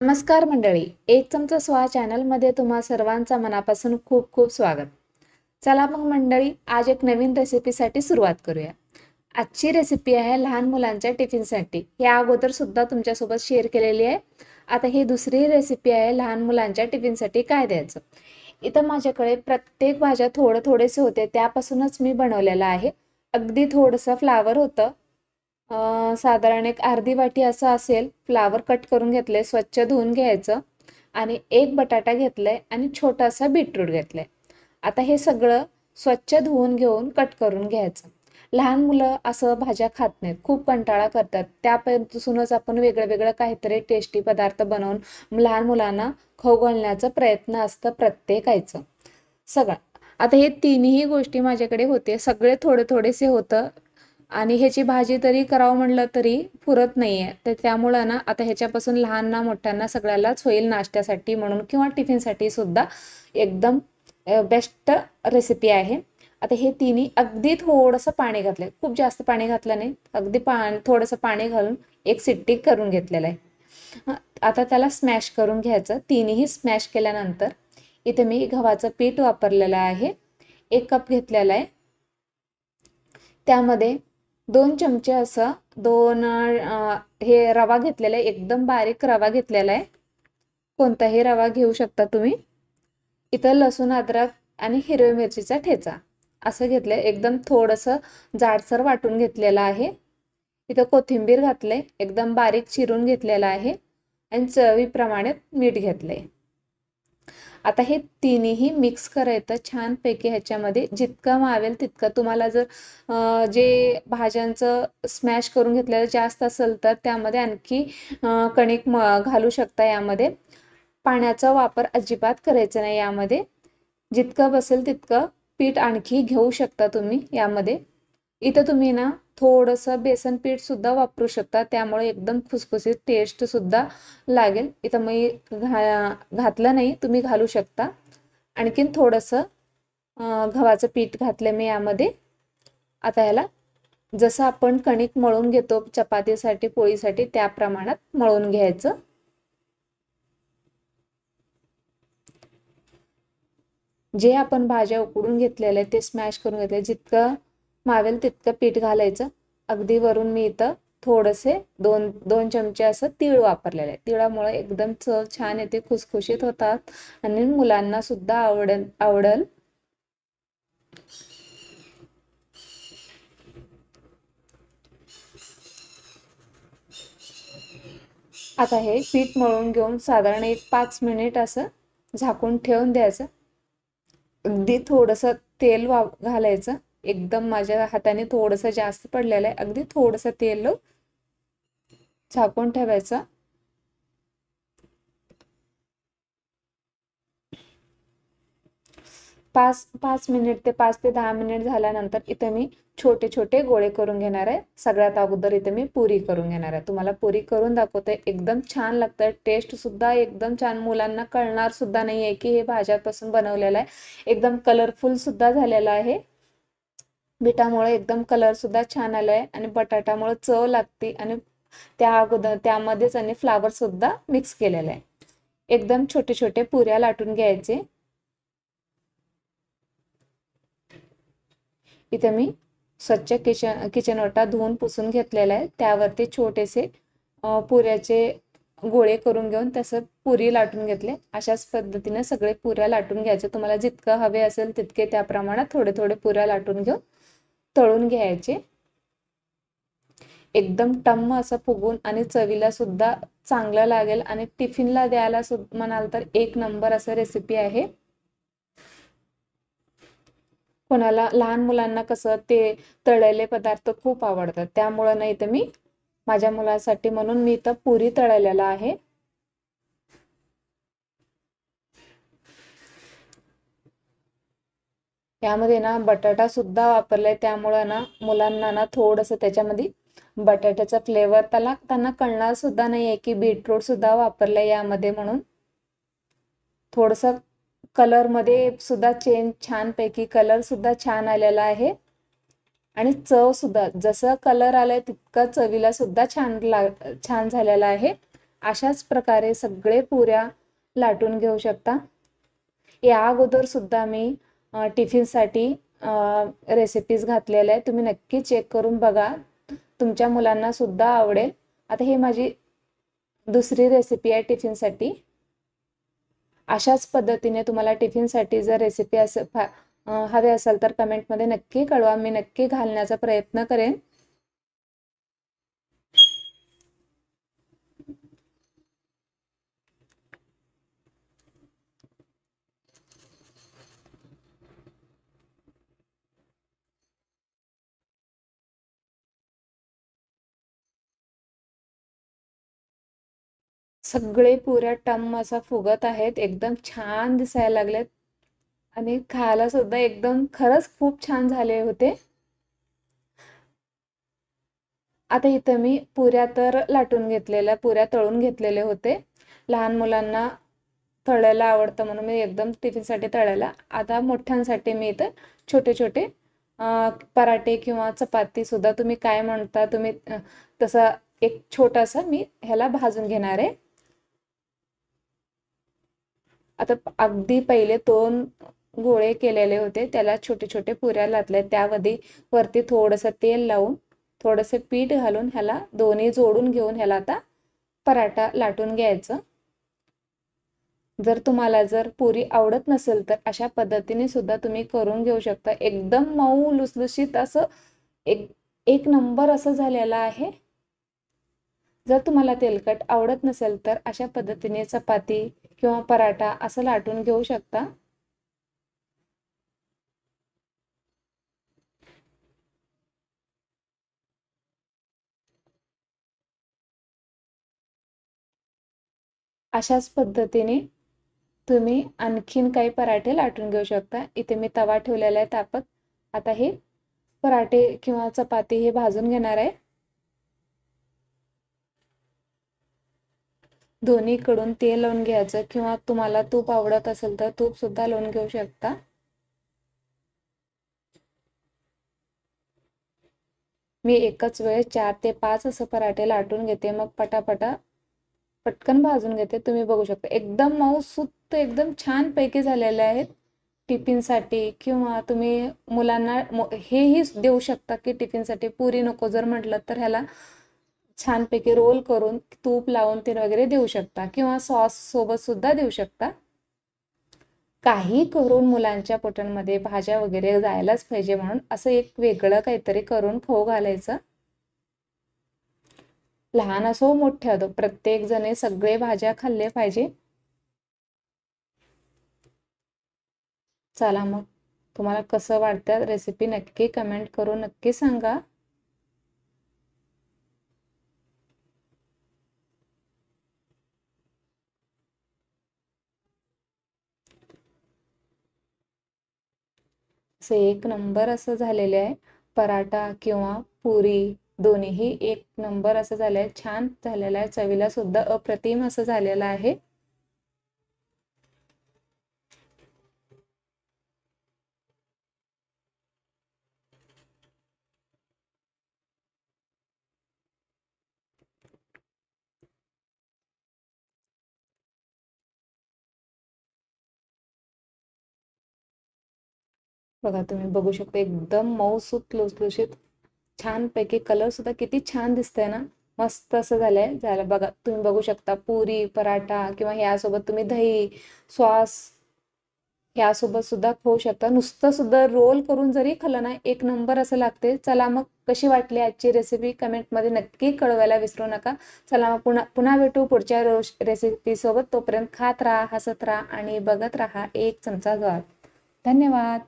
नमस्कार मंडळी, एक चमचा स्वाहा चॅनलमध्ये तुम्हा सर्वांचा मनापासून खूप खूप स्वागत. चला मग मंडळी, आज एक नवीन रेसिपीसाठी सुरुवात करूया. आजची रेसिपी आहे लहान मुलांच्या टिफिनसाठी. या अगोदर सुद्धा तुमच्यासोबत शेअर केलेली आहे. आता ही दुसरी रेसिपी आहे लहान मुलांच्या टिफिनसाठी काय द्यायचं. इथं माझ्याकडे प्रत्येक भाज्या थोडेसे होते, त्यापासूनच मी बनवलेलं आहे. अगदी थोडंसं फ्लावर होतं. साधारण एक अर्धी वाटी असं असेल. फ्लावर कट करून घेतले, स्वच्छ धुवून घ्यायचं आणि एक बटाटा घेतलाय आणि छोटासा बीटरूट घेतलाय. आता हे सगळं स्वच्छ धुवून घेऊन कट करून घ्यायचं. लहान मुलं असं भाज्या खात नाहीत, खूप कंटाळा करतात. त्यापासूनच आपण वेगळं काहीतरी टेस्टी पदार्थ बनवून लहान मुलांना खाऊ घालण्याचा प्रयत्न असतं प्रत्येकाचं. सगळं आता हे तिन्ही गोष्टी माझ्याकडे होते, सगळे थोडेसे होतं आणि ह्याची भाजी तरी करावं म्हणलं तरी पुरत नाहीये. तर त्यामुळं ना आता ह्याच्यापासून लहानना मोठ्यांना सगळ्यालाच होईल नाश्त्यासाठी म्हणून किंवा टिफिनसाठी सुद्धा एकदम बेस्ट रेसिपी आहे. आता हे तिन्ही अगदी थोडंसं पाणी घातलंय, खूप जास्त पाणी घातलं नाही, अगदी थोडंसं पाणी घालून एक सिट्टी करून घेतलेलं आहे. आता त्याला स्मॅश करून घ्यायचं. तिन्ही स्मॅश केल्यानंतर इथे मी गव्हाचं पीठ वापरलेलं आहे. 1 कप घेतलेला आहे. त्यामध्ये 2 चमचे असं हे रवा घेतलेला आहे. एकदम बारीक रवा घेतलेला आहे. कोणताही रवा घेऊ शकता तुम्ही. इथं लसूण, अद्रक आणि हिरवी मिरचीचा ठेचा असं घेतलंय. एकदम थोडंसं जाडसर वाटून घेतलेलं आहे. इथं कोथिंबीर घातले, एकदम बारीक चिरून घेतलेला आहे आणि चवीप्रमाणे मीठ घेतलंय. आता हे तिन्ही मिक्स करायचं छानपैकी. ह्याच्यामध्ये जितकं मावेल तितकं. तुम्हाला जर जे भाज्यांचं स्मॅश करून घेतलेलं जास्त असेल तर त्यामध्ये आणखी कणिक घालू शकता. यामध्ये पाण्याचा वापर अजिबात करायचा नाही. यामध्ये जितकं बसेल तितकं पीठ आणखी घेऊ शकता तुम्ही यामध्ये. इथं तुम्ही ना थोडंसं बेसन पीठ सुद्धा वापरू शकता, त्यामुळे एकदम खुसखुशीत टेस्ट सुद्धा लागेल. इथं मी घातलं नाही, तुम्ही घालू शकता. आणखीन थोडंसं गव्हाचं पीठ घातलं मी यामध्ये. आता याला जसं आपण कणिक मळून घेतो चपातीसाठी, पोळीसाठी, त्या प्रमाणात मळून घ्यायचं. जे आपण भाज्या उकडून घेतलेल्या ते स्मॅश करून घेतले, जितकं मावेल तितकं पीठ घालायचं. अगदी वरून मी इथं थोडेसे दोन चमचे असं तीळ वापरलेले आहे. तिळामुळे एकदम चव छान येते, खुसखुशीत होतात आणि मुलांना सुद्धा आवडल. आता हे पीठ मळून घेऊन साधारण एक 5 मिनिट असं झाकून ठेवून द्यायचं. अगदी थोडंसं तेल घालायचं. एकदम माझ्या हाताने थोडंसं जास्त पडलेलं आहे. अगदी थोडंसं तेल झाकून ठेवायचं. पाच मिनिट ते 5 ते 10 मिनिट झाल्यानंतर इथे मी छोटे गोळे करून घेणार आहे. सगळ्यात अगोदर इथे मी पुरी करून घेणार आहे. तुम्हाला पुरी करून दाखवते. एकदम छान लागतं, टेस्ट सुद्धा एकदम छान. मुलांना कळणार सुद्धा नाहीये की हे भाज्यापासून बनवलेलं आहे. एकदम कलरफुल सुद्धा झालेला आहे. बीटामुळे एकदम कलर सुद्धा छान आलाय आणि बटाट्यामुळे चव लागते आणि त्या अगोदर त्यामध्येच आणि फ्लावर सुद्धा मिक्स केलेला आहे. एकदम छोटे पुऱ्या लाटून घ्यायचे. इथे मी स्वच्छ किचन ओटा धुवून पुसून घेतलेला आहे. त्यावरती छोटेसे पुऱ्याचे गोळे करून घेऊन तसं पुरी लाटून घेतले. अशाच पद्धतीने सगळे पुऱ्या लाटून घ्यायचे. तुम्हाला जितकं हवे असेल तितके त्या प्रमाणात थोडे पुऱ्या लाटून घेऊन तळून घ्यायचे. एकदम टम्म असं फुगून आणि चवीला सुद्धा चांगलं लागेल आणि टिफिनला द्यायला म्हणाल तर एक नंबर असं रेसिपी आहे. कोणाला लहान मुलांना कसं ते तळलेले पदार्थ खूप आवडतात, त्यामुळे नाही तर मी माझ्या मुलासाठी म्हणून मी इथं पुरी तळलेला आहे. यामध्ये ना बटाटा सुद्धा वापरलाय, त्यामुळे ना मुलांना ना थोडंसं त्याच्यामध्ये बटाट्याचा फ्लेवर त्यांना कळणार सुद्धा नाहीये की बीटरूट सुद्धा वापरलंय यामध्ये. म्हणून थोडंसं कलर मध्ये सुद्धा चेंज छानपैकी कलर सुद्धा छान आलेला आहे आणि चव सुद्धा जसं कलर आलाय तितका चवीला सुद्धा छान झालेला आहे. अशाच प्रकारे सगळे पुऱ्या लाटून घेऊ शकता। या अगोदर सुद्धा मी टिफिनसाठी रेसिपीज घातलेल्या आहे, तुम्ही नक्की चेक करून बघा, तुमच्या मुलांना सुद्धा आवडेल। आता ही माझी दुसरी रेसिपी आहे टिफिनसाठी। अशाच पद्धतीने तुम्हाला टिफिनसाठी जर रेसिपी हवे असेल तर कमेंटमध्ये नक्की कळवा, मी नक्की घालण्याचा प्रयत्न करेन। सगळे पुऱ्या टम असा फुगत आहेत, एकदम छान दिसायला लागलेत आणि खायला सुद्धा एकदम खरंच खूप छान झाले होते। आता इथं मी पुऱ्या तर लाटून घेतलेल्या, पुऱ्या तळून घेतलेले होते। लहान मुलांना तळायला आवडतं म्हणून मी एकदम टिफिनसाठी तळायला। आता मोठ्यांसाठी मी इथं छोटे छोटे पराठे किंवा चपाती सुद्धा तुम्ही काय म्हणता तुम्ही तसा एक छोटासा मी ह्याला भाजून घेणार आहे। आता अगदी पहिले 2 गोळे केलेले होते, त्याला छोटे छोटे पुऱ्या लाटल्या, त्यामध्ये वरती थोडंसं तेल लावून थोडंसं पीठ घालून ह्याला दोन्ही जोडून घेऊन ह्याला आता पराठा लाटून घ्यायचं। जर तुम्हाला जर पुरी आवडत नसेल तर अशा पद्धतीने सुद्धा तुम्ही करून घेऊ शकता। एकदम मऊ लुसलुशीत असं एक नंबर असं झालेला आहे। जर तुम्हाला तेलकट आवडत नसेल तर अशा पद्धतीने चपाती किंवा पराठा असं लाटून घेऊ शकता। अशाच पद्धतीने तुम्ही आणखीन काही पराठे लाटून घेऊ शकता। इथे मी तवा ठेवलेला आहे तापत, आता हे पराठे किंवा चपाती हे भाजून घेणार आहे। दोन्हीकडून तेल लावून घ्यायचं किंवा तुम्हाला तूप आवडत असेल तर तूप सुद्धा लावून घेऊ शकता। मी एकच वेळेस 4 ते 5 असं पराठे लाटून घेते, मग पटकन भाजून घेते। तुम्ही बघू शकता एकदम मऊसूत एकदम छान पैकी झालेले आहेत टिफिनसाठी, किंवा तुम्ही मुलांना हेही देऊ शकता की टिफिनसाठी पुरी नको जर म्हटलं तर ह्याला छानपैकी रोल करून तूप लावून ते वगैरे देऊ शकता, किंवा सॉस सोबत सुद्धा देऊ शकता। काही करून मुलांच्या पोटांमध्ये भाज्या वगैरे जायलाच पाहिजे म्हणून असं एक वेगळं काहीतरी करून खाऊ घालायचं। लहान असो मोठे असो प्रत्येक जणे सगळे भाज्या खाल्ले पाहिजे। चला मग तुम्हाला कसं वाटतं रेसिपी नक्की कमेंट करून नक्की सांगा। असं एक नंबर असं झालेले आहे, पराठा किंवा पुरी दोन्हीही एक नंबर असं झालंय, छान झालेलं आहे, चवीला सुद्धा अप्रतिम असं झालेलं आहे। बघा तुम्ही बघू शकता एकदम मऊसूत लुसलुशीत छानपैकी कलर सुद्धा किती छान दिसतंय ना, मस्त असं झालं बघा। तुम्ही बघू शकता पुरी पराठा किंवा ह्यासोबत तुम्ही दही सॉस ह्यासोबत सुद्धा खाऊ शकता, नुसतं सुद्धा रोल करून जरी खाल्लं ना एक नंबर असं लागते। चला मग कशी वाटली आजची रेसिपी कमेंटमध्ये नक्की कळवायला विसरू नका। चला मग पुन्हा भेटू पुढच्या रेसिपी सोबत, तोपर्यंत खात राहा, हसत राहा आणि बघत राहा एक चमचा स्वाद। धन्यवाद।